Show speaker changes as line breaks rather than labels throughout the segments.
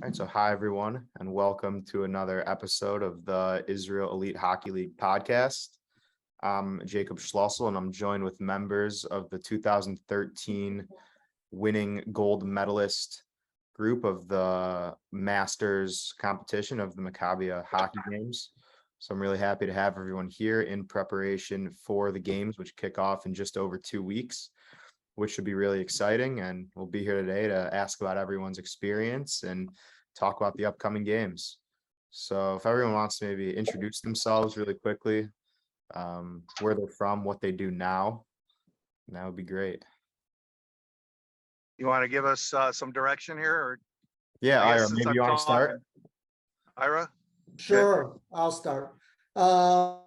All right, so hi everyone, and welcome to another episode of the Israel Elite Hockey League podcast. I'm Jacob Schlussel, and I'm joined with members of the 2013 winning gold medalist group of the Masters competition of the Maccabiah hockey games. So I'm really happy to have everyone here in preparation for the games, which kick off in just over 2 weeks, which should be really exciting. And we'll be here today to ask about everyone's experience and talk about the upcoming games. So if everyone wants to maybe introduce themselves really quickly, where they're from, what they do now, that would be great.
You want to give us some direction here, or
Yeah,
I guess
Ira,
since
maybe
I'm
you want to start?
talking, Ira?
Sure, I'll start. I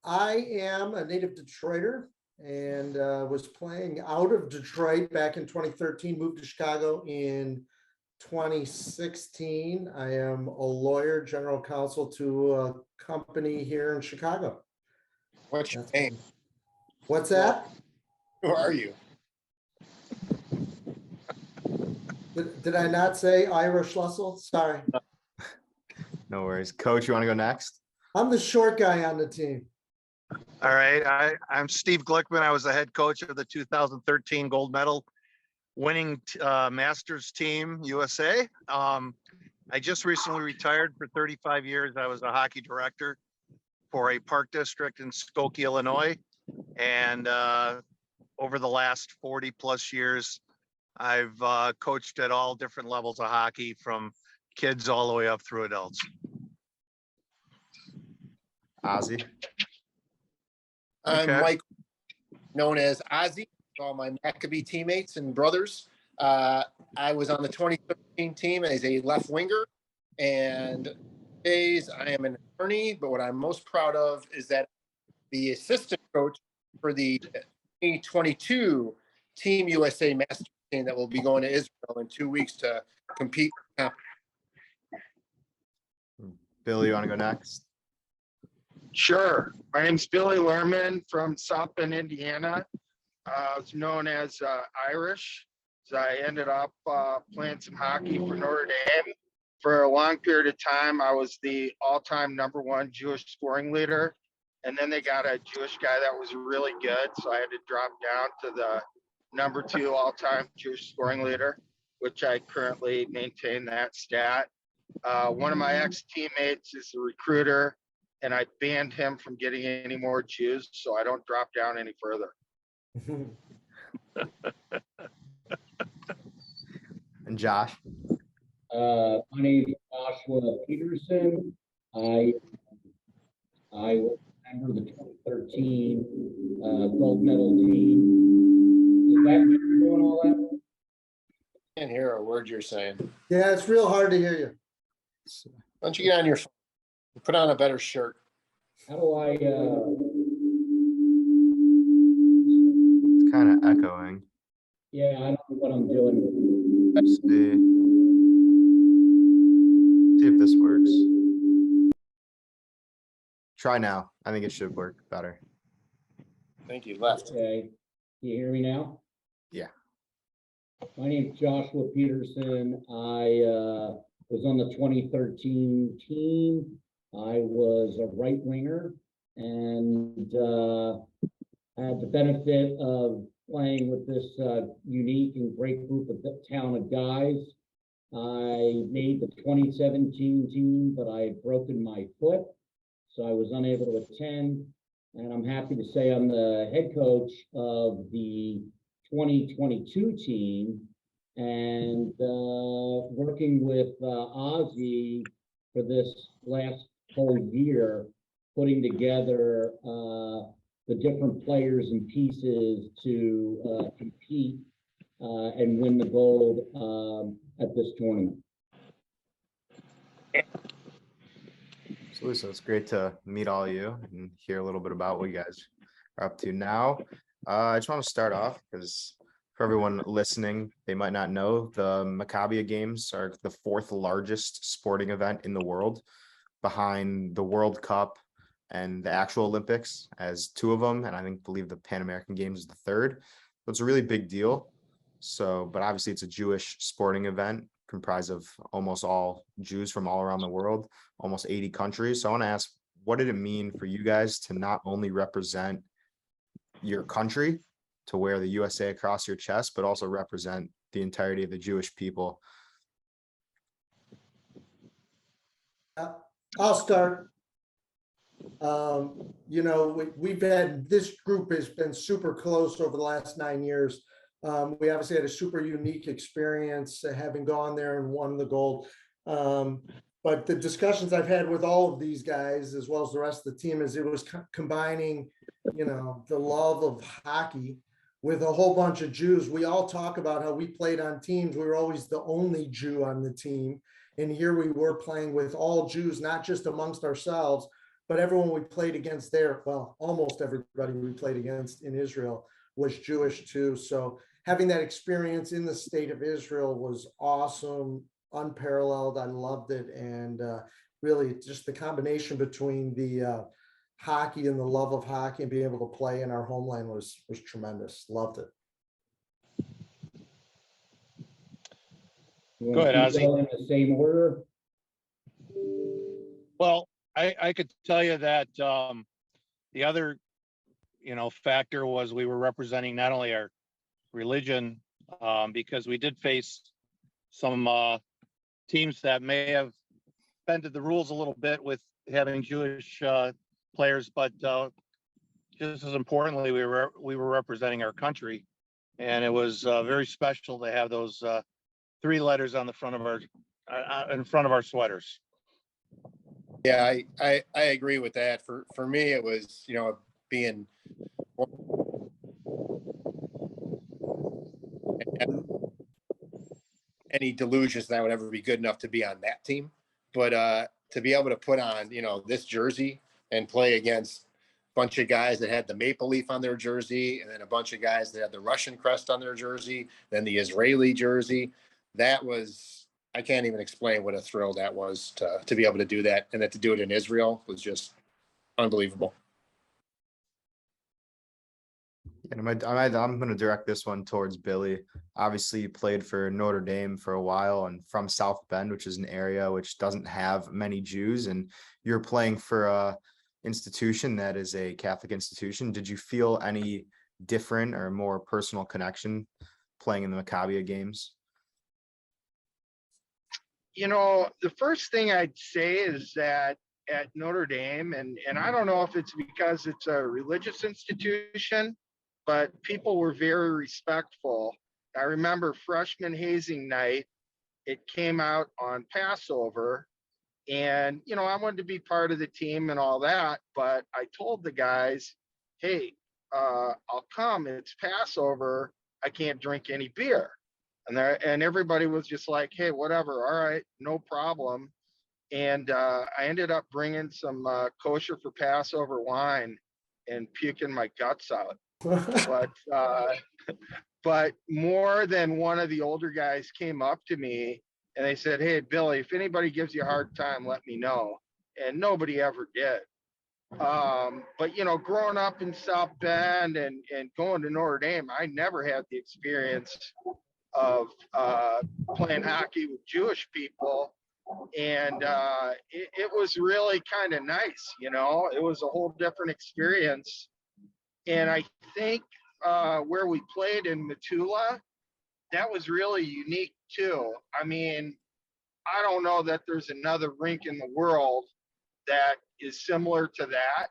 am a native Detroiter and was playing out of Detroit back in 2013, moved to Chicago in 2016. I am a lawyer, general counsel to a company here in Chicago.
What's your name?
What's that?
Who are you?
Did I not say Ira Schlussel? Sorry.
No worries. Coach, you want to go next?
I'm the short guy on the team.
All right, I'm Steve Glickman. I was the head coach of the 2013 gold medal winning Masters team USA. I just recently retired. For 35 years. I was a hockey director for a park district in Skokie, Illinois. And over the last 40 plus years, I've coached at all different levels of hockey, from kids all the way up through adults.
Ozzy?
I'm
Okay.
Mike, known as Ozzy, all my Maccabi teammates and brothers. I was on the 2013 team as a left winger, and days I am an attorney, but what I'm most proud of is that the assistant coach for the 2022 Team USA Masters team that will be going to Israel in 2 weeks to compete.
Billy, you want to go next?
Sure. My name's Billy Lerman from South Bend, Indiana. I was known as Irish. So I ended up playing some hockey for Notre Dame. For a long period of time, I was the all-time #1 Jewish scoring leader. And then they got a Jewish guy that was really good. So I had to drop down to the #2 all-time Jewish scoring leader, which I currently maintain that stat. One of my ex-teammates is a recruiter, and I banned him from getting any more Jews, so I don't drop down any further.
And Josh?
My name is Joshua Petersohn. I was a member of the 2013 gold medal team. Is that you're doing all that?
I can't hear a word you're saying.
Yeah, it's real hard to hear you.
Why don't you get on your phone and put on a better shirt?
How do I?
It's kind of echoing.
Yeah, I don't know what I'm doing.
Let's see if this works. Try now. I think it should work better.
I think you left.
Okay, can you hear me now?
Yeah.
My name is Joshua Peterson. I was on the 2013 team. I was a right winger, and I had the benefit of playing with this unique and great group of talented guys. I made the 2017 team, but I had broken my foot, so I was unable to attend. And I'm happy to say I'm the head coach of the 2022 team, and working with Ozzy for this last whole year, putting together the different players and pieces to compete and win the gold at this tournament.
So it's great to meet all of you and hear a little bit about what you guys are up to now. I just want to start off because for everyone listening, they might not know the Maccabiah Games are the 4th largest sporting event in the world, behind the World Cup and the actual Olympics as 2 of them. And I believe the Pan American Games is the 3rd. So it's a really big deal. So, but obviously it's a Jewish sporting event comprised of almost all Jews from all around the world, almost 80 countries. So I want to ask, what did it mean for you guys to not only represent your country, to wear the USA across your chest, but also represent the entirety of the Jewish people?
I'll start. You know, we've had, this group has been super close over the last 9 years. We obviously had a super unique experience having gone there and won the gold. But the discussions I've had with all of these guys, as well as the rest of the team, is it was combining, you know, the love of hockey with a whole bunch of Jews. We all talk about how we played on teams. We were always the only Jew on the team. And here we were playing with all Jews, not just amongst ourselves, but everyone we played against there, well, almost everybody we played against in Israel was Jewish too. So having that experience in the state of Israel was awesome, unparalleled. I loved it. And really just the combination between the hockey and the love of hockey and being able to play in our homeland was tremendous. Loved it.
You
Go
wanna
ahead,
keep
Ozzy.
going in the same order?
Well, I could tell you that the other, factor was we were representing not only our religion, because we did face some teams that may have bended the rules a little bit with having Jewish players, but just as importantly, we were representing our country, and it was very special to have those 3 letters on the front of our in front of our sweaters.
Yeah, I agree with that. For me, it was, being any delusions that I would ever be good enough to be on that team. But to be able to put on, this jersey and play against a bunch of guys that had the maple leaf on their jersey, and then a bunch of guys that had the Russian crest on their jersey, then the Israeli jersey, that was, I can't even explain what a thrill that was to be able to do that, and then to do it in Israel was just unbelievable.
And I'm going to direct this one towards Billy. Obviously, you played for Notre Dame for a while and from South Bend, which is an area which doesn't have many Jews, and you're playing for a institution that is a Catholic institution. Did you feel any different or more personal connection playing in the Maccabiah games?
The first thing I'd say is that at Notre Dame, and I don't know if it's because it's a religious institution, but people were very respectful. I remember freshman hazing night, it came out on Passover, and, I wanted to be part of the team and all that, but I told the guys, hey, I'll come, it's Passover, I can't drink any beer. And everybody was just like, hey, whatever, all right, no problem. And I ended up bringing some kosher for Passover wine and puking my guts out. But more than one of the older guys came up to me and they said, hey, Billy, if anybody gives you a hard time, let me know. And nobody ever did. But, growing up in South Bend and going to Notre Dame, I never had the experience of playing hockey with Jewish people. And it was really kind of nice, it was a whole different experience. And I think where we played in Metula, that was really unique too. I mean, I don't know that there's another rink in the world that is similar to that.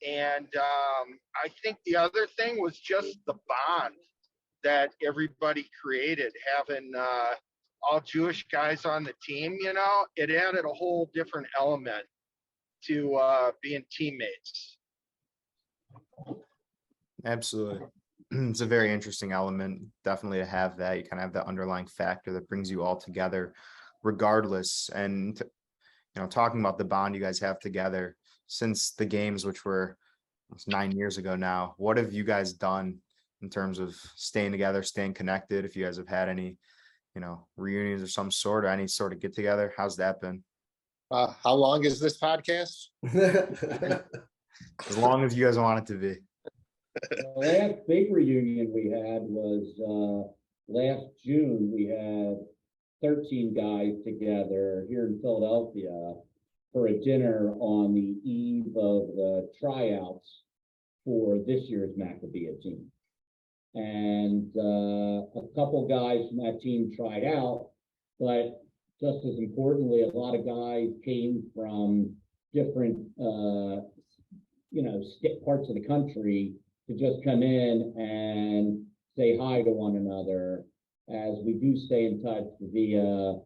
And I think the other thing was just the bond that everybody created, having all Jewish guys on the team, it added a whole different element to being teammates.
Absolutely. It's a very interesting element, definitely, to have that. You kind of have that underlying factor that brings you all together regardless. And, talking about the bond you guys have together since the games, which were almost 9 years ago now, what have you guys done in terms of staying together, staying connected? If you guys have had any, reunions of some sort or any sort of get together, how's that been?
How long is this podcast?
As long as you guys want it to be.
The last big reunion we had was last June. We had 13 guys together here in Philadelphia for a dinner on the eve of the tryouts for this year's Maccabiah team. And a couple guys from that team tried out, but just as importantly, a lot of guys came from different, parts of the country to just come in and say hi to one another, as we do stay in touch via,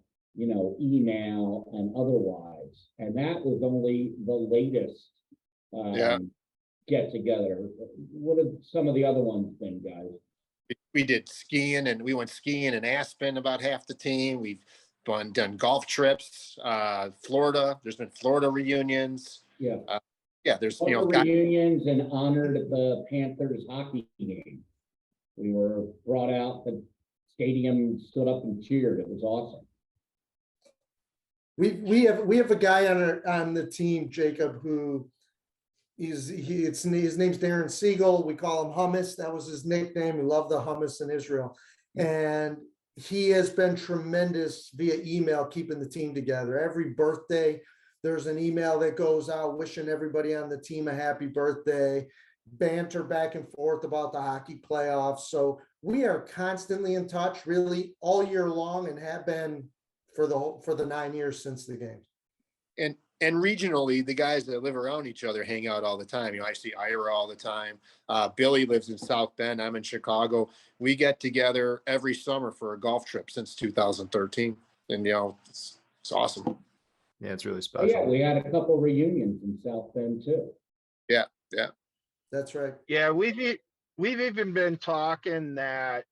email and otherwise. And that was only the latest get together. What have some of the other ones been, guys?
We did skiing, and we went skiing in Aspen, about half the team. We've done golf trips, Florida. There's been Florida reunions.
Yeah.
There's,
reunions and honored the Panthers hockey game. We were brought out, the stadium stood up and cheered. It was awesome.
We have a guy on the team, Jacob, who his name's Darren Siegel. We call him Hummus. That was his nickname. We love the hummus in Israel. And he has been tremendous via email, keeping the team together. Every birthday, there's an email that goes out wishing everybody on the team a happy birthday, banter back and forth about the hockey playoffs. So we are constantly in touch, really all year long, and have been for the 9 years since the games.
And regionally, the guys that live around each other hang out all the time. I see Ira all the time. Billy lives in South Bend. I'm in Chicago. We get together every summer for a golf trip since 2013. And, it's awesome.
Yeah, it's really special.
Yeah, we had a couple reunions in South Bend too.
Yeah.
That's right.
Yeah, we've even been talking that,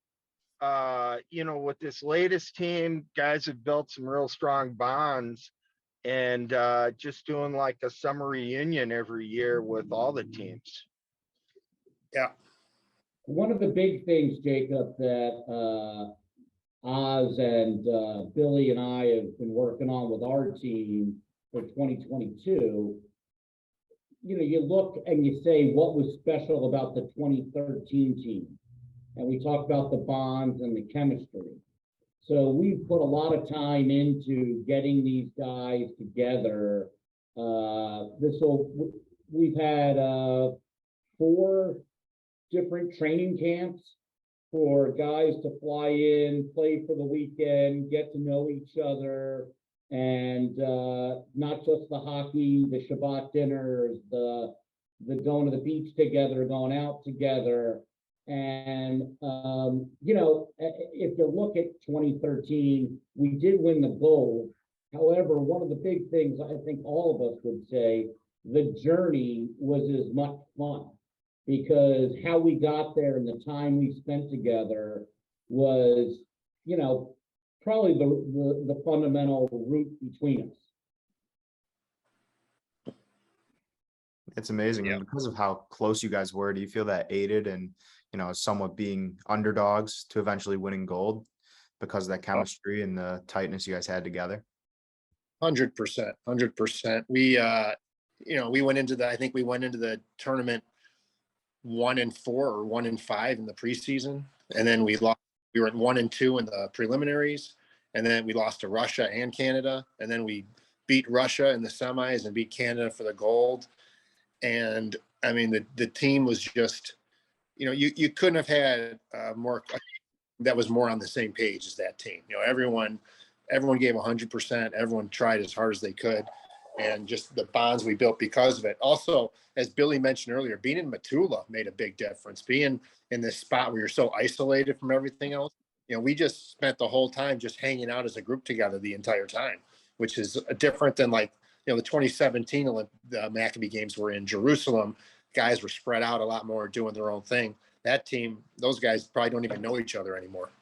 with this latest team, guys have built some real strong bonds, and just doing like a summer reunion every year with all the teams.
Yeah.
One of the big things, Jacob, that Oz and Billy and I have been working on with our team for 2022, you look and you say, what was special about the 2013 team? And we talk about the bonds and the chemistry. So we've put a lot of time into getting these guys together. We've had 4 different training camps for guys to fly in, play for the weekend, get to know each other, and not just the hockey, the Shabbat dinners, the going to the beach together, going out together. And, if you look at 2013, we did win the gold. However, one of the big things I think all of us would say, the journey was as much fun, because how we got there and the time we spent together was, probably the fundamental root between us.
It's amazing.
Yeah.
And because of how close you guys were, do you feel that aided and, somewhat being underdogs to eventually winning gold because of that chemistry and the tightness you guys had together?
100%. We, we went into the tournament 1-4 or 1-5 in the preseason. And then we lost. We were at 1-2 in the preliminaries. And then we lost to Russia and Canada. And then we beat Russia in the semis and beat Canada for the gold. And I mean, the team was just, you couldn't have had more that was more on the same page as that team. Everyone gave 100%. Everyone tried as hard as they could, and just the bonds we built because of it. Also, as Billy mentioned earlier, being in Metula made a big difference. Being in this spot where you're so isolated from everything else, we just spent the whole time just hanging out as a group together the entire time, which is different than the 2017 the Maccabi games were in Jerusalem. Guys were spread out a lot more, doing their own thing. That team, those guys probably don't even know each other anymore.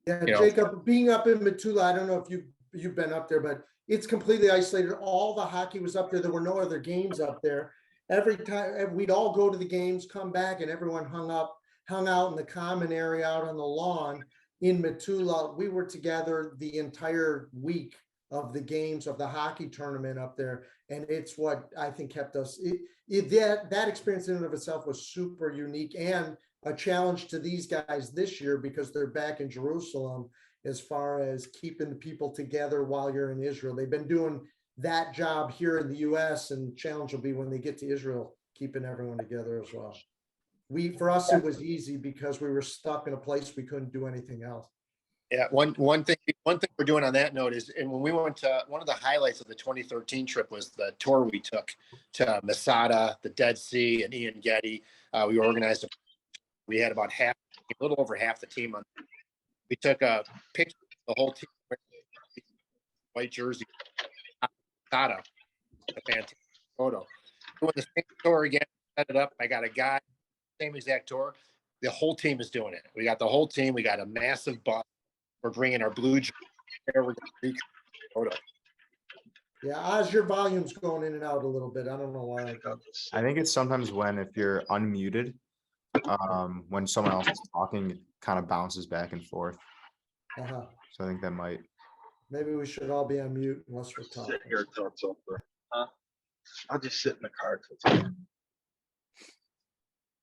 Yeah, Jacob, being up in Metula, I don't know if you've been up there, but it's completely isolated. All the hockey was up there. There were no other games up there. Every time we'd all go to the games, come back, and everyone hung out in the common area out on the lawn in Metula. We were together the entire week of the games of the hockey tournament up there. And it's what I think kept us, that experience in and of itself was super unique and a challenge to these guys this year because they're back in Jerusalem as far as keeping the people together while you're in Israel. They've been doing that job here in the US, and challenge will be when they get to Israel, keeping everyone together as well. For us, it was easy because we were stuck in a place we couldn't do anything else.
Yeah, one thing we're doing on that note is, and when we went to, one of the highlights of the 2013 trip was the tour we took to Masada, the Dead Sea, and Ian Getty. We organized, we had about a little over half the team on. We took a picture of the whole team, white jersey, Masada, a fantastic photo. Doing the same tour again, set it up. I got a guy, same exact tour. The whole team is doing it. We got the whole team. We got a massive bus. We're bringing our blue jersey. We're going photo.
Yeah, Oz, your volume's going in and out a little bit. I don't know why.
I think it's sometimes if you're unmuted, when someone else is talking, it kind of bounces back and forth.
Uh-huh.
So I think that might.
Maybe we should all be on mute unless we're talking.
Sit here till it's over. I'll just sit in the car till it's over.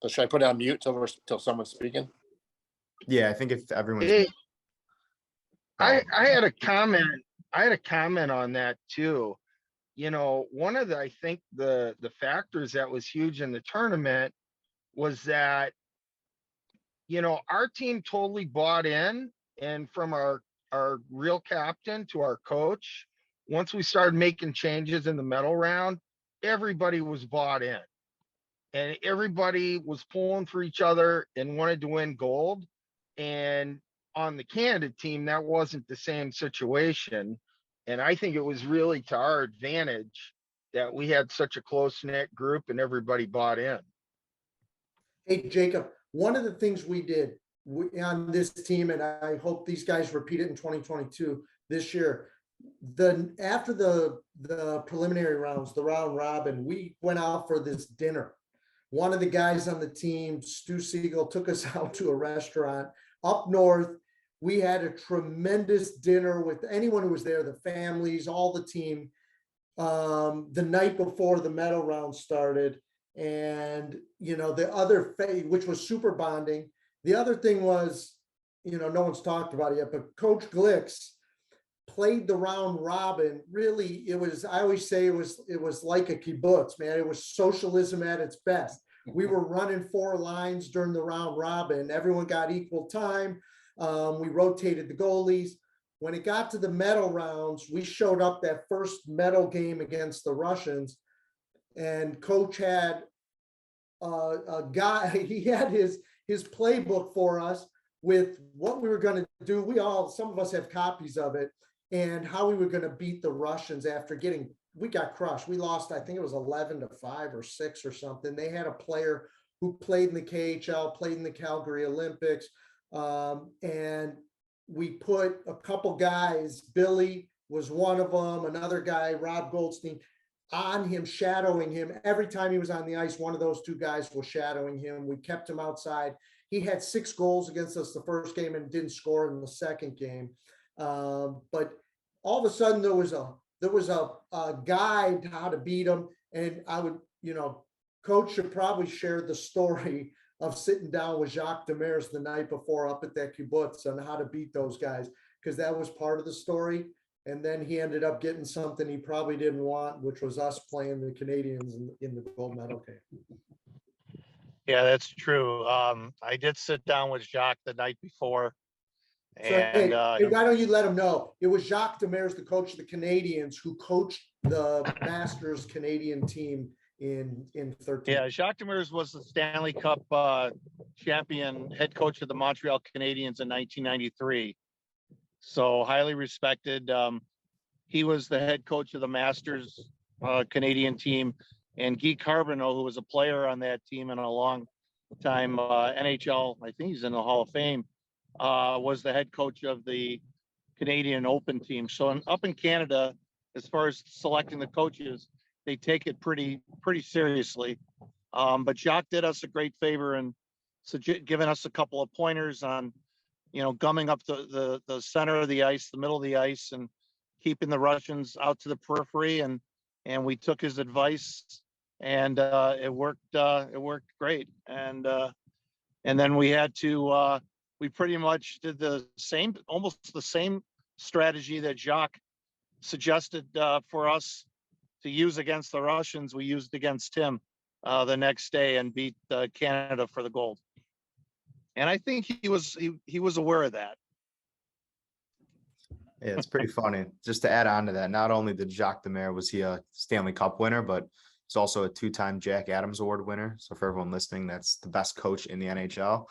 So should I put it on mute till someone's speaking?
Yeah, I think if everyone's.
Hey, I had a comment. I had a comment on that too. You know, one of I think the factors that was huge in the tournament was that, you know, our team totally bought in, and from our real captain to our coach, once we started making changes in the medal round, everybody was bought in, and everybody was pulling for each other and wanted to win gold. And on the Canada team, that wasn't the same situation. And I think it was really to our advantage that we had such a close-knit group and everybody bought in.
Hey, Jacob, one of the things we did on this team, and I hope these guys repeat it in 2022 this year, after the preliminary rounds, the round robin, we went out for this dinner. One of the guys on the team, Stu Siegel, took us out to a restaurant up north. We had a tremendous dinner with anyone who was there, the families, all the team, the night before the medal round started. And, you know, the other which was super bonding. The other thing was, you know, no one's talked about it yet, but Coach Glicks played the round robin. Really, it was, I always say it was like a kibbutz, man. It was socialism at its best. We were running 4 lines during the round robin. Everyone got equal time. We rotated the goalies. When it got to the medal rounds, we showed up that first medal game against the Russians, and coach had a guy, he had his playbook for us with what we were going to do. Some of us have copies of it, and how we were going to beat the Russians after we got crushed. We lost, I think it was 11-5 or 6 or something. They had a player who played in the KHL, played in the Calgary Olympics. And we put a couple guys, Billy was one of them, another guy, Rob Goldstein, on him, shadowing him. Every time he was on the ice, one of those 2 guys was shadowing him. We kept him outside. He had 6 goals against us the first game and didn't score in the second game. But all of a sudden there was a guide how to beat him. And I would, you know, coach should probably share the story of sitting down with Jacques Demers the night before up at that kibbutz on how to beat those guys, because that was part of the story. And then he ended up getting something he probably didn't want, which was us playing the Canadians in the gold medal game.
Yeah, that's true. I did sit down with Jacques the night before.
So, hey, why don't you let him know? It was Jacques Demers, the coach of the Canadians, who coached the Masters Canadian team in 13.
Yeah, Jacques Demers was the Stanley Cup champion, head coach of the Montreal Canadiens in 1993. So highly respected. He was the head coach of the Masters Canadian team, and Guy Carbonneau, who was a player on that team and a long time NHL, I think he's in the Hall of Fame, was the head coach of the Canadian Open team. So up in Canada, as far as selecting the coaches, they take it pretty seriously. But Jacques did us a great favor and giving us a couple of pointers on, you know, gumming up the center of the ice, the middle of the ice, and keeping the Russians out to the periphery. And we took his advice, and it worked great. And then we had to we pretty much did the same, almost the same strategy that Jacques suggested for us to use against the Russians. We used against him the next day and beat Canada for the gold. And I think he was aware of that.
Yeah, it's pretty funny. Just to add on to that, not only did Jacques Demers was he a Stanley Cup winner, but he's also a two-time Jack Adams Award winner. So for everyone listening, that's the best coach in the NHL.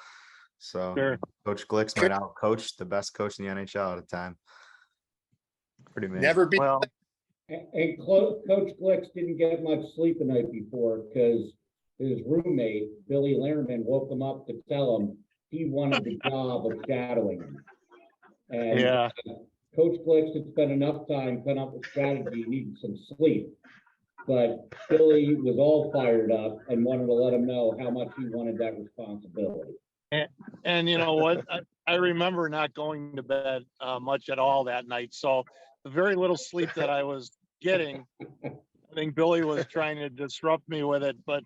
So
Sure.
Coach Glicks might out-coach the best coach in the NHL at a time. Pretty amazing.
Never be.
Well,
And Coach Glicks didn't get much sleep the night before because his roommate, Billy Lerman, woke him up to tell him he wanted the job of shadowing him. And
yeah.
Coach Glicks had spent enough time coming up with strategy, needed some sleep. But Billy was all fired up and wanted to let him know how much he wanted that responsibility.
And you know what? I remember not going to bed much at all that night. So the very little sleep that I was getting, I think Billy was trying to disrupt me with it. But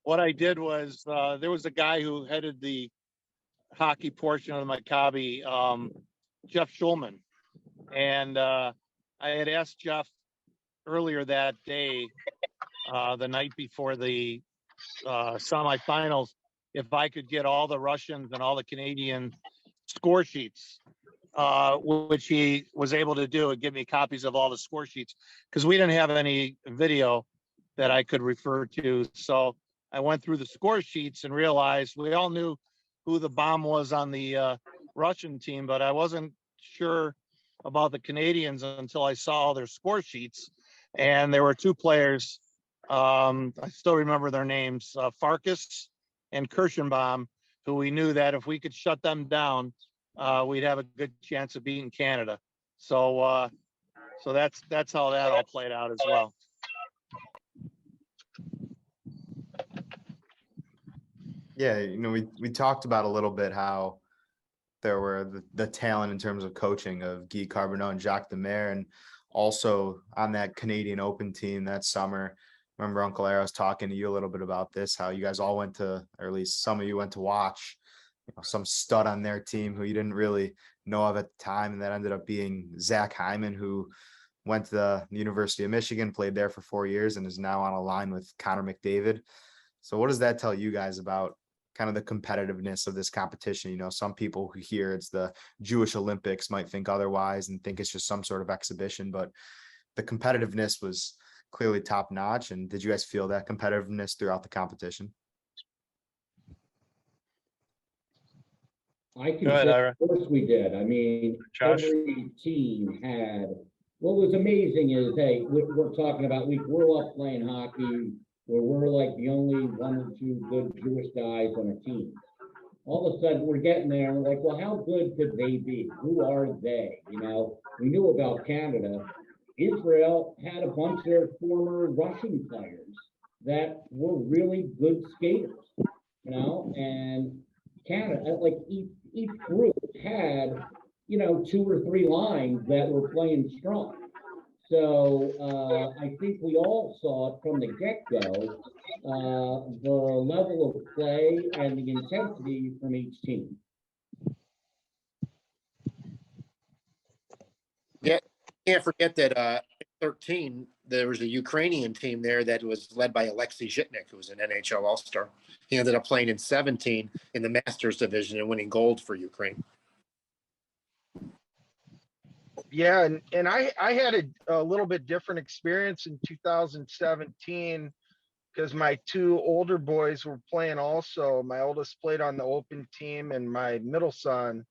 what I did was there was a guy who headed the hockey portion of the Maccabi, Jeff Schulman. And I had asked Jeff earlier that day, the night before the semifinals, if I could get all the Russians and all the Canadian score sheets, which he was able to do, and give me copies of all the score sheets, because we didn't have any video that I could refer to. So I went through the score sheets and realized we all knew who the bomb was on the Russian team, but I wasn't sure about the Canadians until I saw all their score sheets. And there were two players, I still remember their names, Farkas and Kirschenbaum, who we knew that if we could shut them down, we'd have a good chance of beating Canada. So that's how that all played out as well.
Yeah, you know, we talked about a little bit how there were the talent in terms of coaching of Guy Carbonneau and Jacques Demers, and also on that Canadian Open team that summer. Remember Uncle Ira was talking to you a little bit about this, how you guys all went to, or at least some of you went to watch, you know, some stud on their team who you didn't really know of at the time, and that ended up being Zach Hyman, who went to the University of Michigan, played there for 4 years, and is now on a line with Connor McDavid. So what does that tell you guys about kind of the competitiveness of this competition? You know, some people who hear it's the Jewish Olympics might think otherwise and think it's just some sort of exhibition, but the competitiveness was clearly top notch. And did you guys feel that competitiveness throughout the competition?
I can
Go ahead,
say,
Ira.
of course we did. I mean,
Josh?
every team had, what was amazing is, hey, we're talking about, we grew up playing hockey where we're like the only one or two good Jewish guys on a team. All of a sudden we're getting there and we're like, well, how good could they be? Who are they? You know, we knew about Canada. Israel had a bunch of their former Russian players that were really good skaters, you know, and Canada, like each group had, you know, 2 or 3 lines that were playing strong. So I think we all saw it from the get-go, the level of play and the intensity from each team.
Yeah, can't forget that 13, there was a Ukrainian team there that was led by Alexei Zhitnik, who was an NHL All-Star. He ended up playing in 17 in the Masters division and winning gold for Ukraine.
Yeah, and I had a little bit different experience in 2017 because my 2 older boys were playing also. My oldest played on the open team and my middle son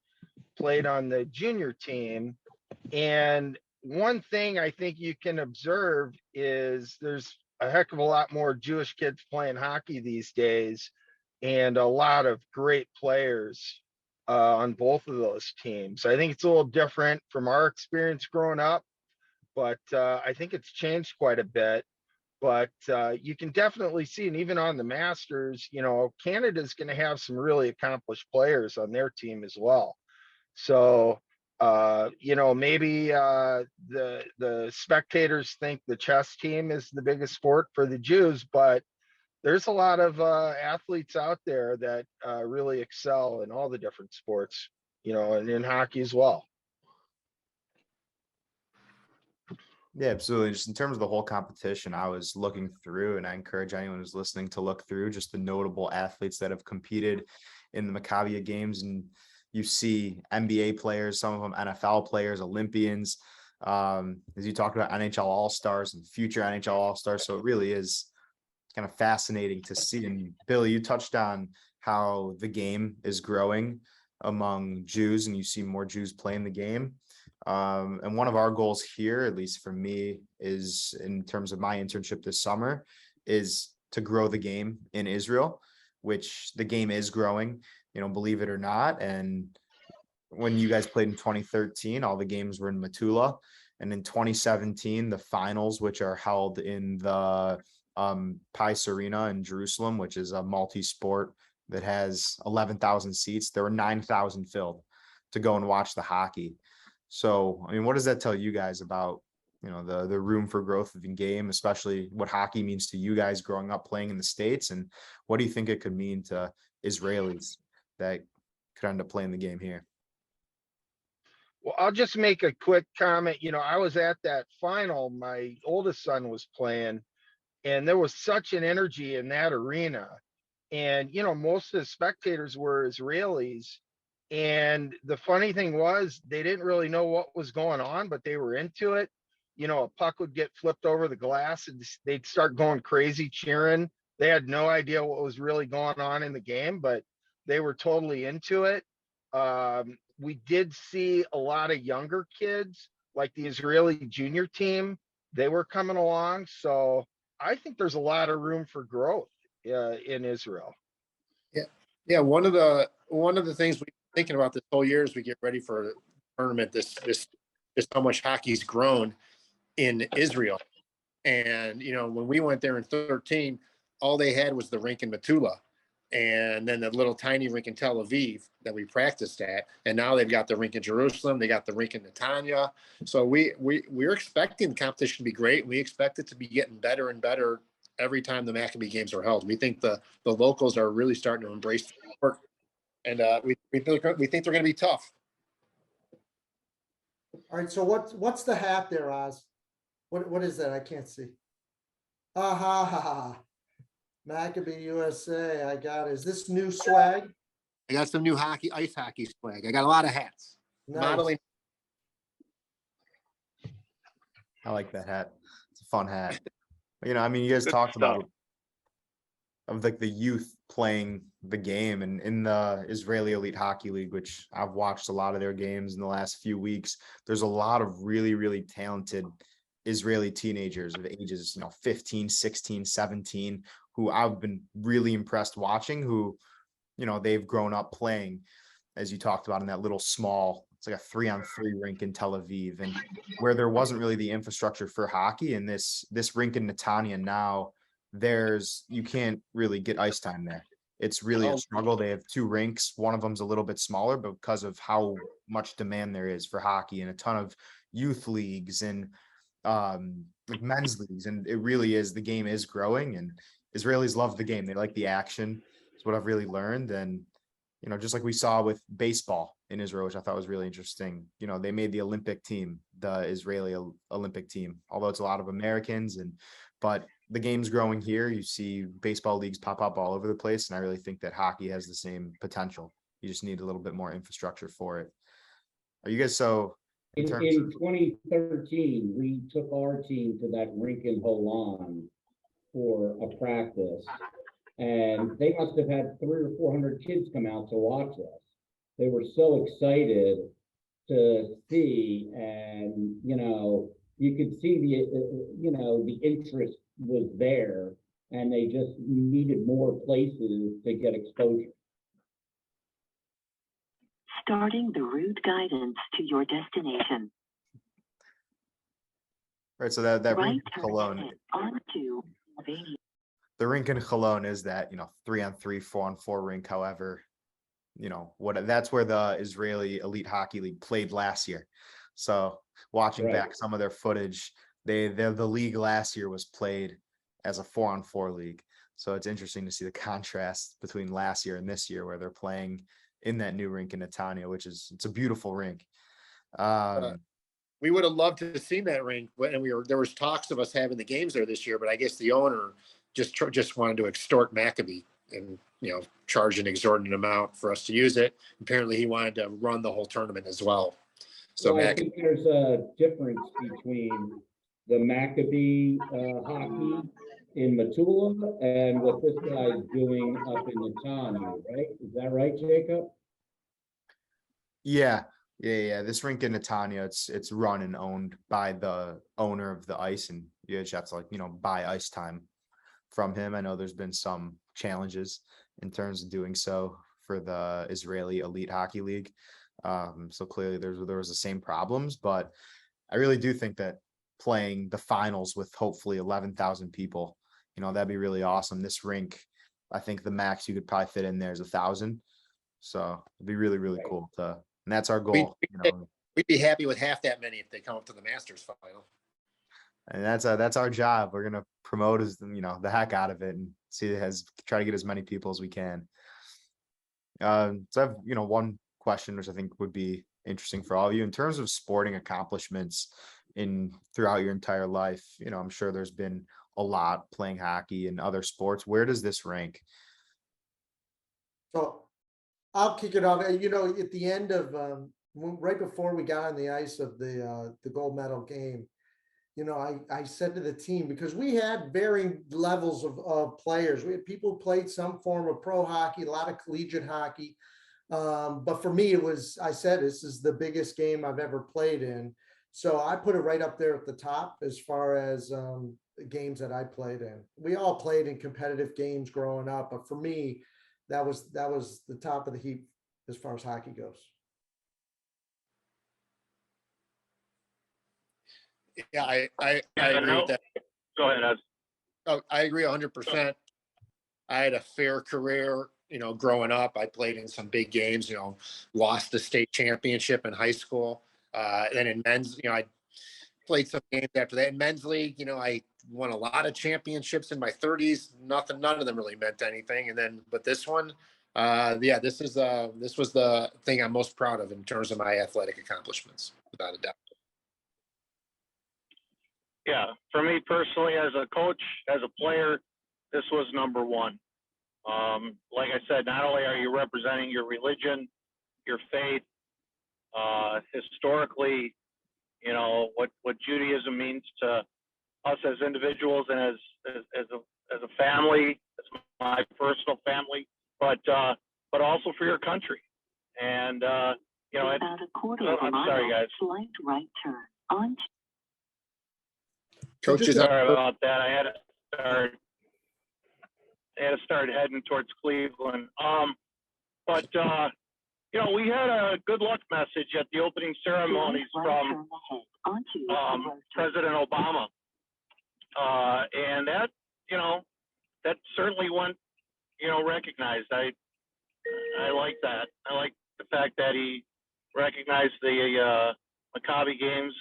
played on the junior team. And one thing I think you can observe is there's a heck of a lot more Jewish kids playing hockey these days, and a lot of great players on both of those teams. I think it's a little different from our experience growing up, but I think it's changed quite a bit. But you can definitely see, and even on the Masters, you know, Canada's going to have some really accomplished players on their team as well. So, you know, maybe the spectators think the chess team is the biggest sport for the Jews, but there's a lot of athletes out there that really excel in all the different sports, and in hockey as well.
Yeah, absolutely. Just in terms of the whole competition, I was looking through, and I encourage anyone who's listening to look through just the notable athletes that have competed in the Maccabiah games. And you see NBA players, some of them NFL players, Olympians, as you talked about NHL All-Stars and future NHL All-Stars. So it really is kind of fascinating to see. And Billy, you touched on how the game is growing among Jews, and you see more Jews playing the game. And one of our goals here, at least for me, is in terms of my internship this summer, is to grow the game in Israel, which the game is growing, believe it or not. And when you guys played in 2013, all the games were in Metula. And in 2017, the finals, which are held in the Pais Arena in Jerusalem, which is a multi-sport that has 11,000 seats, there were 9,000 filled to go and watch the hockey. So, I mean, what does that tell you guys about, the room for growth of the game, especially what hockey means to you guys growing up playing in the States? And what do you think it could mean to Israelis that could end up playing the game here?
Well, I'll just make a quick comment. I was at that final. My oldest son was playing, and there was such an energy in that arena. And, most of the spectators were Israelis. And the funny thing was, they didn't really know what was going on, but they were into it. A puck would get flipped over the glass and they'd start going crazy cheering. They had no idea what was really going on in the game, but they were totally into it. We did see a lot of younger kids, like the Israeli junior team. They were coming along. So I think there's a lot of room for growth in Israel.
Yeah. One of the things we've been thinking about this whole year as we get ready for a tournament, this just how much hockey's grown in Israel. And, when we went there in 2013, all they had was the rink in Metula and then the little tiny rink in Tel Aviv that we practiced at. And now they've got the rink in Jerusalem. They got the rink in Netanya. So we're expecting the competition to be great. We expect it to be getting better and better every time the Maccabee games are held. We think the locals are really starting to embrace the sport. And we think they're going to be tough.
All right, so what's the hat there, Oz? What is that? I can't see. Ha ha ha ha. Maccabee USA. I got it. Is this new swag?
I got some new ice hockey swag. I got a lot of hats.
Nice.
Modeling.
I like that hat. It's a fun hat. You guys talked about of like the youth playing the game, and in the Israeli Elite Hockey League, which I've watched a lot of their games in the last few weeks, there's a lot of really, really talented Israeli teenagers of ages, 15, 16, 17, who I've been really impressed watching, who, they've grown up playing, as you talked about, in that little small, it's like a 3-on-3 rink in Tel Aviv, and where there wasn't really the infrastructure for hockey. And this rink in Netanya now, you can't really get ice time there. It's really a struggle. They have 2 rinks. One of them's a little bit smaller, but because of how much demand there is for hockey and a ton of youth leagues and like men's leagues, and it really is, the game is growing, and Israelis love the game. They like the action. It's what I've really learned. And just like we saw with baseball in Israel, which I thought was really interesting, they made the Olympic team, the Israeli Olympic team, although it's a lot of Americans, but the game's growing here. You see baseball leagues pop up all over the place, and I really think that hockey has the same potential. You just need a little bit more infrastructure for it. Are you guys
in 2013, we took our team to that rink in Holon for a practice, and they must have had 300 or 400 kids come out to watch us. They were so excited to see, and you could see the interest was there, and they just needed more places to get exposure.
Starting the route guidance to your destination.
Right, so that
right
rink in Cologne,
onto
the rink in Cologne is that 3-on-3, 4-on-4 rink. However, that's where the Israeli Elite Hockey League played last year. So watching back some of their footage, the league last year was played as a 4-on-4 league. So it's interesting to see the contrast between last year and this year, where they're playing in that new rink in Netanya, it's a beautiful rink.
We would have loved to have seen that rink, and there was talks of us having the games there this year, but I guess the owner just wanted to extort Maccabee and charge an exorbitant amount for us to use it. Apparently, he wanted to run the whole tournament as well. So
I think there's a difference between the Maccabee hockey in Matula and what this guy's doing up in Netanya, right? Is that right, Jacob?
Yeah. This rink in Netanya, it's run and owned by the owner of the ice, and you just have to buy ice time from him. I know there's been some challenges in terms of doing so for the Israeli Elite Hockey League. So clearly there was the same problems, but I really do think that playing the finals with hopefully 11,000 people, that'd be really awesome. This rink, I think the max you could probably fit in there is 1,000. So it'd be really, really cool and that's our goal.
We'd be happy with half that many if they come up to the Masters final.
And that's our job. We're gonna promote the heck out of it and try to get as many people as we can. So I have one question which I think would be interesting for all of you in terms of sporting accomplishments throughout your entire life. I'm sure there's been a lot playing hockey and other sports. Where does this rank?
So I'll kick it off. At the end of right before we got on the ice of the gold medal game, I said to the team, because we had varying levels of players. We had people who played some form of pro hockey, a lot of collegiate hockey. But for me, I said, this is the biggest game I've ever played in. So I put it right up there at the top as far as games that I played in. We all played in competitive games growing up, but for me, that was the top of the heap as far as hockey goes.
Yeah, I agree with that.
Go ahead, Ed.
Oh, I agree 100%. I had a fair career, growing up. I played in some big games, lost the state championship in high school. Then in men's, I played some games after that. In men's league, I won a lot of championships in my 30s. None of them really meant anything. But this one, this was the thing I'm most proud of in terms of my athletic accomplishments, without a doubt.
Yeah, for me personally, as a coach, as a player, this was number one. Like I said, not only are you representing your religion, your faith, historically, what Judaism means to us as individuals and as a family, as my personal family, but also for your country. And
About a quarter of a
I'm
mile,
sorry, guys.
slight right turn on.
Coaches,
Sorry about that. I had to start heading towards Cleveland. But we had a good luck message at the opening ceremonies from President Obama, and that that certainly went recognized. I like that. I like the fact that he recognized the Maccabi games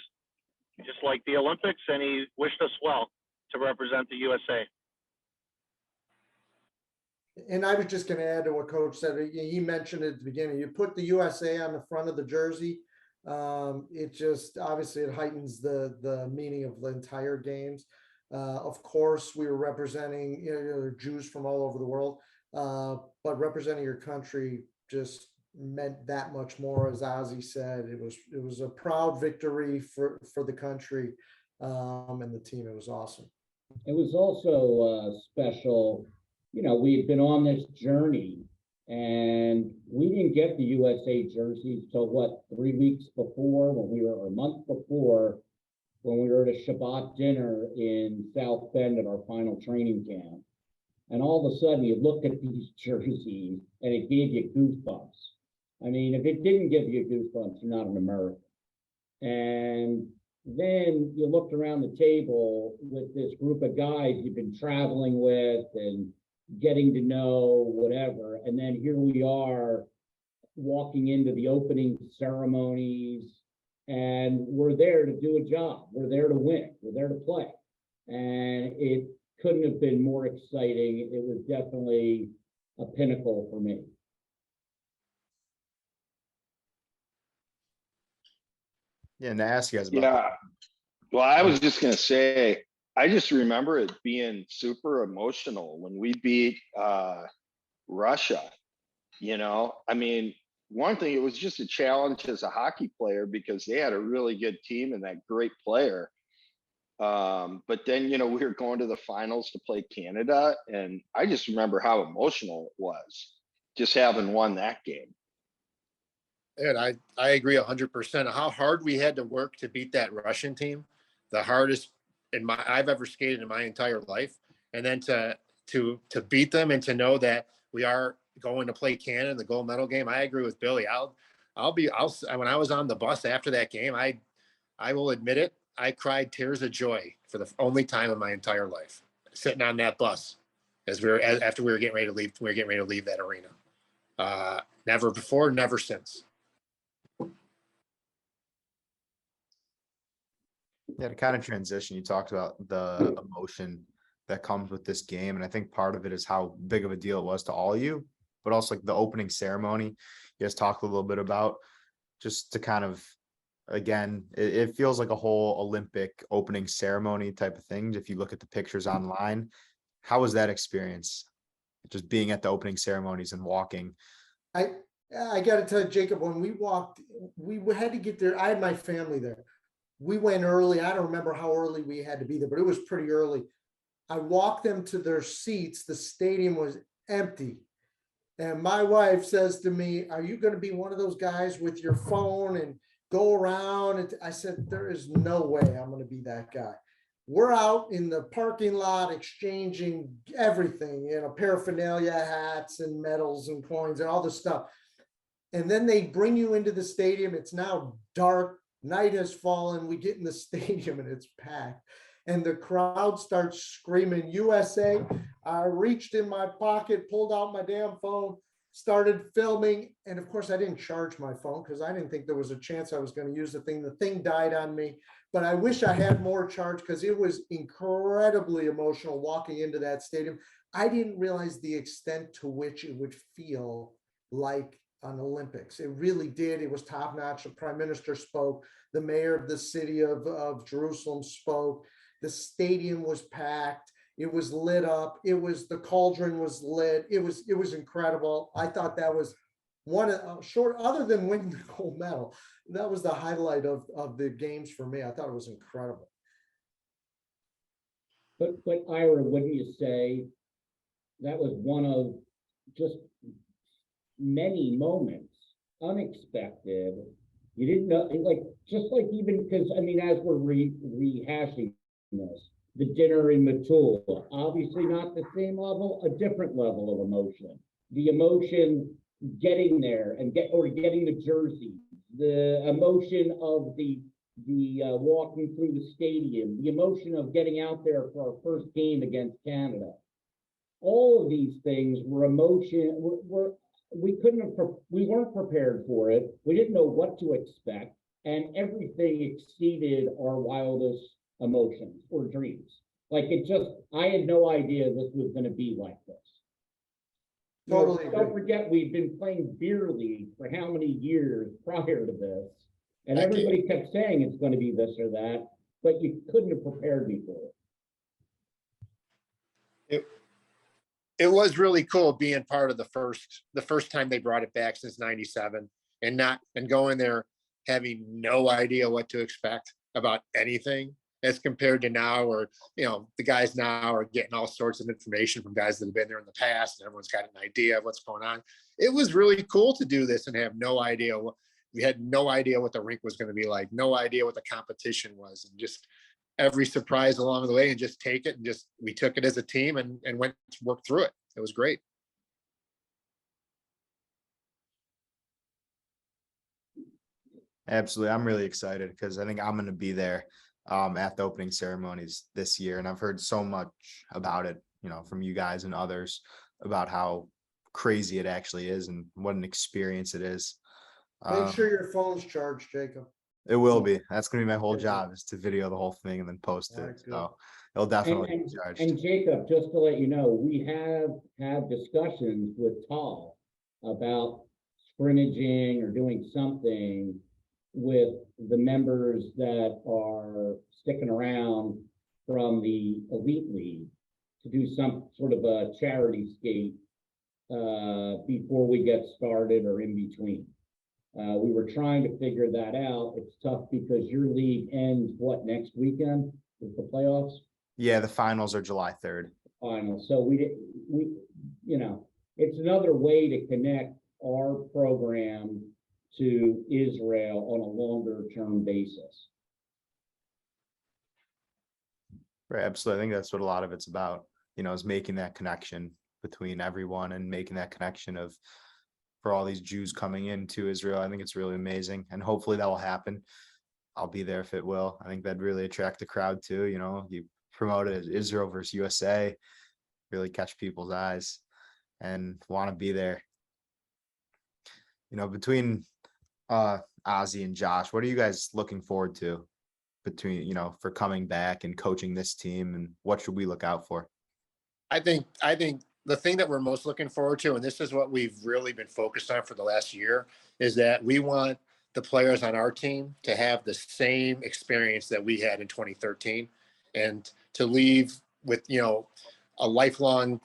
just like the Olympics, and he wished us well to represent the USA.
And I was just going to add to what Coach said. He mentioned at the beginning, you put the USA on the front of the jersey. It just, obviously it heightens the meaning of the entire games. Of course, we were representing Jews from all over the world, but representing your country just meant that much more. As Ozzy said, it was a proud victory for the country and the team. It was awesome.
It was also special. We had been on this journey, and we didn't get the USA jerseys till 3 weeks before, or a month before, when we were at a Shabbat dinner in South Bend at our final training camp. And all of a sudden you looked at these jerseys and it gave you goosebumps. I mean, if it didn't give you goosebumps, you're not an American. And then you looked around the table with this group of guys you've been traveling with and getting to know, whatever. And then here we are walking into the opening ceremonies, and we're there to do a job. We're there to win. We're there to play. And it couldn't have been more exciting. It was definitely a pinnacle for me.
Yeah, and to ask you guys about
Yeah. Well, I was just gonna say, I just remember it being super emotional when we beat Russia. I mean, one thing, it was just a challenge as a hockey player because they had a really good team and that great player. But then, we were going to the finals to play Canada, and I just remember how emotional it was just having won that game.
And I agree 100%. How hard we had to work to beat that Russian team, the hardest I've ever skated in my entire life, and then to beat them and to know that we are going to play Canada in the gold medal game. I agree with Billy. When I was on the bus after that game, I will admit it, I cried tears of joy for the only time in my entire life, sitting on that bus after we were getting ready to leave. We were getting ready to leave that arena. Never before, never since.
Yeah, to kind of transition, you talked about the emotion that comes with this game. And I think part of it is how big of a deal it was to all of you, but also like the opening ceremony. You guys talked a little bit about, just to kind of, again, it feels like a whole Olympic opening ceremony type of thing. If you look at the pictures online, how was that experience? Just being at the opening ceremonies and walking.
I got to tell you, Jacob, when we walked, we had to get there. I had my family there. We went early. I don't remember how early we had to be there, but it was pretty early. I walked them to their seats. The stadium was empty. And my wife says to me, "Are you going to be one of those guys with your phone and go around?" And I said, "There is no way I'm going to be that guy." We're out in the parking lot exchanging everything, paraphernalia, hats and medals and coins and all this stuff. And then they bring you into the stadium. It's now dark. Night has fallen. We get in the stadium and it's packed. And the crowd starts screaming, "USA." I reached in my pocket, pulled out my damn phone, started filming. And of course, I didn't charge my phone because I didn't think there was a chance I was going to use the thing. The thing died on me. But I wish I had more charge because it was incredibly emotional walking into that stadium. I didn't realize the extent to which it would feel like an Olympics. It really did. It was top notch. The prime minister spoke. The mayor of the city of Jerusalem spoke. The stadium was packed. It was lit up. The cauldron was lit. It was incredible. I thought that was other than winning the gold medal, that was the highlight of the games for me. I thought it was incredible.
But Ira, wouldn't you say that was one of just many moments, unexpected? You didn't know, even because, as we're rehashing this, the dinner in Matul, obviously not the same level, a different level of emotion. The emotion getting there and getting the jersey, the emotion of the walking through the stadium, the emotion of getting out there for our first game against Canada. All of these things were we weren't prepared for it. We didn't know what to expect, and everything exceeded our wildest emotions or dreams. I had no idea this was going to be like this.
Totally.
Don't forget, we've been playing beer league for how many years prior to this, and everybody kept saying it's going to be this or that, but you couldn't have prepared me for it.
It was really cool being part of the first time they brought it back since '97, and going there having no idea what to expect about anything, as compared to now, where the guys now are getting all sorts of information from guys that have been there in the past, and everyone's got an idea of what's going on. It was really cool to do this and have no idea. We had no idea what the rink was going to be like, no idea what the competition was, and just every surprise along the way, and just take it, and we took it as a team and went to work through it. It was great.
Absolutely. I'm really excited because I think I'm going to be there at the opening ceremonies this year. And I've heard so much about it, from you guys and others, about how crazy it actually is and what an experience it is.
Make sure your phone's charged, Jacob.
It will be. That's gonna be my whole job, is to video the whole thing and then post
Alright,
it.
good.
So it'll definitely be charged.
And Jacob, just to let you know, we have had discussions with Tal about scrimmaging or doing something with the members that are sticking around from the Elite League to do some sort of a charity skate before we get started or in between. We were trying to figure that out. It's tough because your league ends what, next weekend with the playoffs?
Yeah, the finals are July 3rd.
Final. So we, you know, it's another way to connect our program to Israel on a longer term basis.
Right, absolutely. I think that's what a lot of it's about, is making that connection between everyone and making that connection for all these Jews coming into Israel. I think it's really amazing, and hopefully that will happen. I'll be there if it will. I think that'd really attract the crowd too. You promote it as Israel versus USA, really catch people's eyes and want to be there. Between Ozzy and Josh, what are you guys looking forward to for coming back and coaching this team, and what should we look out for?
I think the thing that we're most looking forward to, and this is what we've really been focused on for the last year, is that we want the players on our team to have the same experience that we had in 2013, and to leave with, a lifelong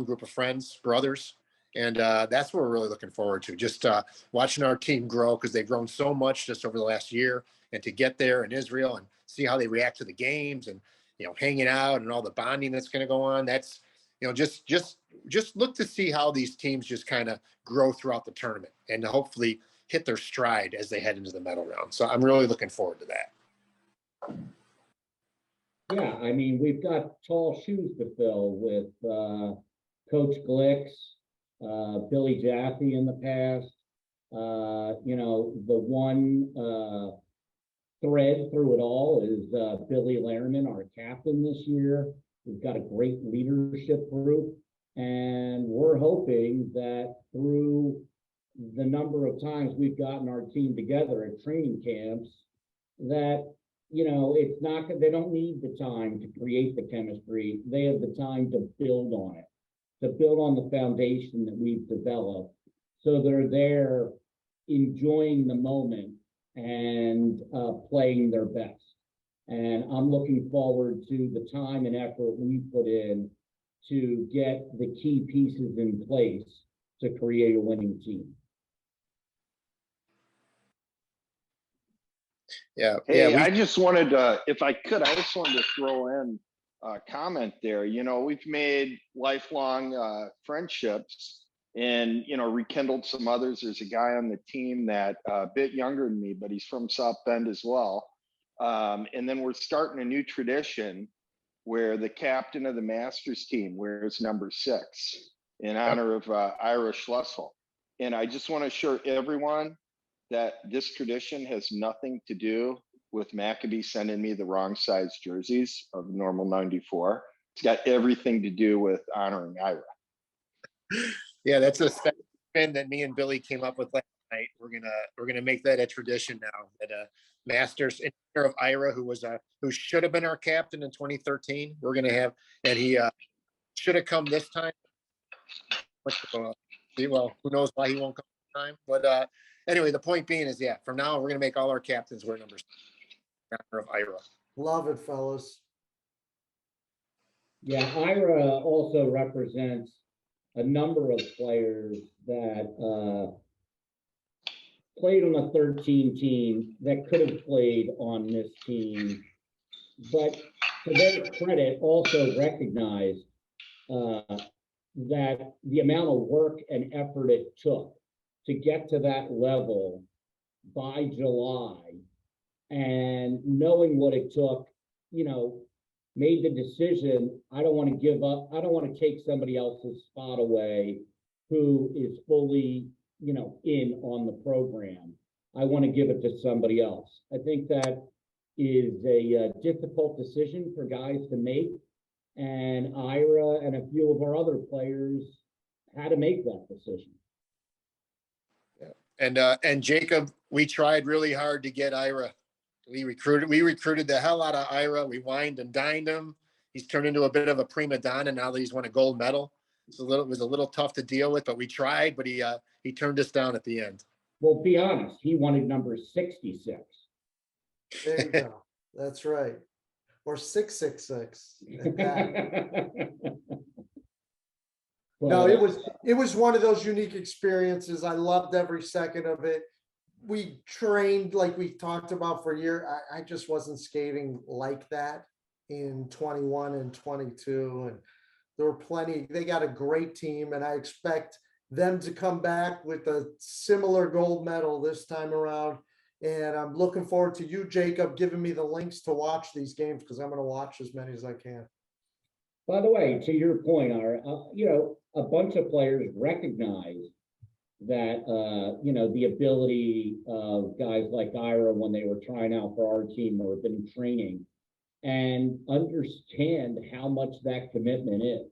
group of friends, brothers. And that's what we're really looking forward to, just watching our team grow, because they've grown so much just over the last year, and to get there in Israel and see how they react to the games, and, hanging out and all the bonding that's going to go on. That's, just look to see how these teams just kind of grow throughout the tournament, and to hopefully hit their stride as they head into the medal round. So I'm really looking forward to that.
Yeah, I mean, we've got tall shoes to fill with Coach Glicks, Billy Jaffe in the past. The one thread through it all is Billy Lerman, our captain this year. We've got a great leadership group, and we're hoping that through the number of times we've gotten our team together at training camps, that it's not, they don't need the time to create the chemistry. They have the time to build on it, to build on the foundation that we've developed. So they're there enjoying the moment and playing their best. And I'm looking forward to the time and effort we put in to get the key pieces in place to create a winning team.
Yeah.
Hey, I just wanted to, if I could, I just wanted to throw in a comment there. We've made lifelong friendships, and, rekindled some others. There's a guy on the team that a bit younger than me, but he's from South Bend as well. And then we're starting a new tradition where the captain of the Masters team wears number 6 in honor of Ira Schlussel. And I just want to assure everyone that this tradition has nothing to do with Maccabi sending me the wrong size jerseys of normal 94. It's got everything to do with honoring Ira.
Yeah, that's a special trend that me and Billy came up with last night. We're gonna make that a tradition now. That Masters in honor of Ira, who should have been our captain in 2013. We're gonna have, and he should have come this time. Well, who knows why he won't come this time? But anyway, the point being is, yeah, from now on, we're gonna make all our captains wear numbers in honor of Ira.
Love it, fellas.
Yeah, Ira also represents a number of players that played on a 13 team that could have played on this team, but to their credit, also recognized that the amount of work and effort it took to get to that level by July, and knowing what it took, made the decision, I don't want to give up. I don't want to take somebody else's spot away who is fully, in on the program. I want to give it to somebody else. I think that is a difficult decision for guys to make. And Ira and a few of our other players had to make that decision.
Yeah. And Jacob, we tried really hard to get Ira. We recruited the hell out of Ira. We wined and dined him. He's turned into a bit of a prima donna now that he's won a gold medal. It was a little tough to deal with, but we tried, but he turned us down at the end.
Well, be honest, he wanted number 66.
There you go. That's right. Or 666. No, it was one of those unique experiences. I loved every second of it. We trained like we talked about for a year. I just wasn't skating like that in 21 and 22. And there were plenty. They got a great team, and I expect them to come back with a similar gold medal this time around. And I'm looking forward to you, Jacob, giving me the links to watch these games, because I'm going to watch as many as I can.
By the way, to your point, Ira, a bunch of players recognize that, the ability of guys like Ira when they were trying out for our team or been training, and understand how much that commitment is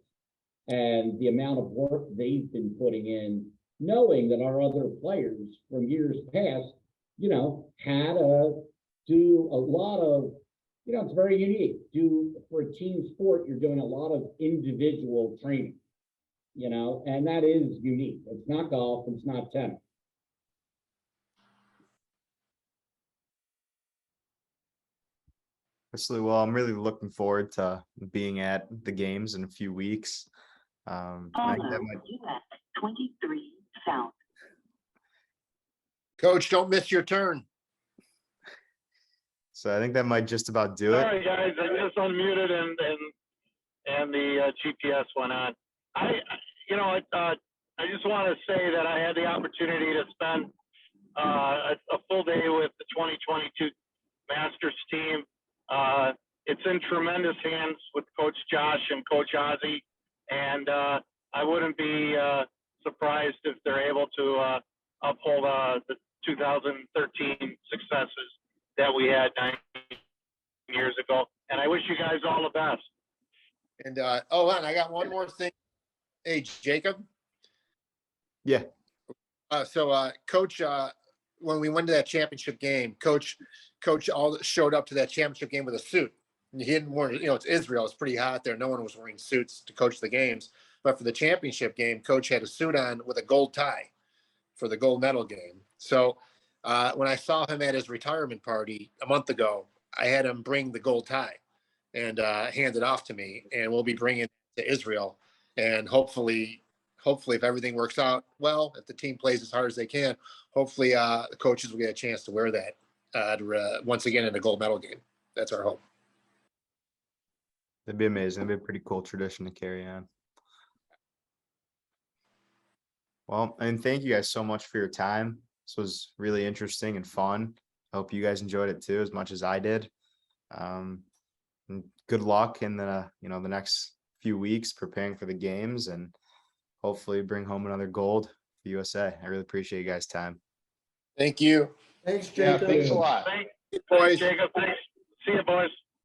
and the amount of work they've been putting in, knowing that our other players from years past, had to do a lot of, it's very unique. For a team sport, you're doing a lot of individual training, and that is unique. It's not golf, it's not tennis.
Absolutely. Well, I'm really looking forward to being at the games in a few weeks. I think that might-
US 23 South.
Coach, don't miss your turn.
So I think that might just about do it.
Sorry, guys, I just unmuted and the GPS went on. I just want to say that I had the opportunity to spend a full day with the 2022 Masters team. It's in tremendous hands with Coach Josh and Coach Ozzy, and I wouldn't be surprised if they're able to uphold the 2013 successes that we had 9 years ago. And I wish you guys all the best.
And and I got one more thing. Hey, Jacob.
Yeah.
Coach, when we went to that championship game, Coach all showed up to that championship game with a suit. And he didn't wear, it's Israel. It's pretty hot there. No one was wearing suits to coach the games. But for the championship game, Coach had a suit on with a gold tie for the gold medal game. So when I saw him at his retirement party a month ago, I had him bring the gold tie and hand it off to me. And we'll be bringing it to Israel. And hopefully, if everything works out well, if the team plays as hard as they can, hopefully the coaches will get a chance to wear that once again in a gold medal game. That's our hope.
That'd be amazing. That'd be a pretty cool tradition to carry on. Well, and thank you guys so much for your time. This was really interesting and fun. I hope you guys enjoyed it too, as much as I did. And good luck in the next few weeks preparing for the games, and hopefully bring home another gold for USA. I really appreciate you guys' time.
Thank you.
Thanks,
Yeah,
Jacob.
thanks a lot.
Thanks,
Boys.
Jacob. Thanks. See you, boys.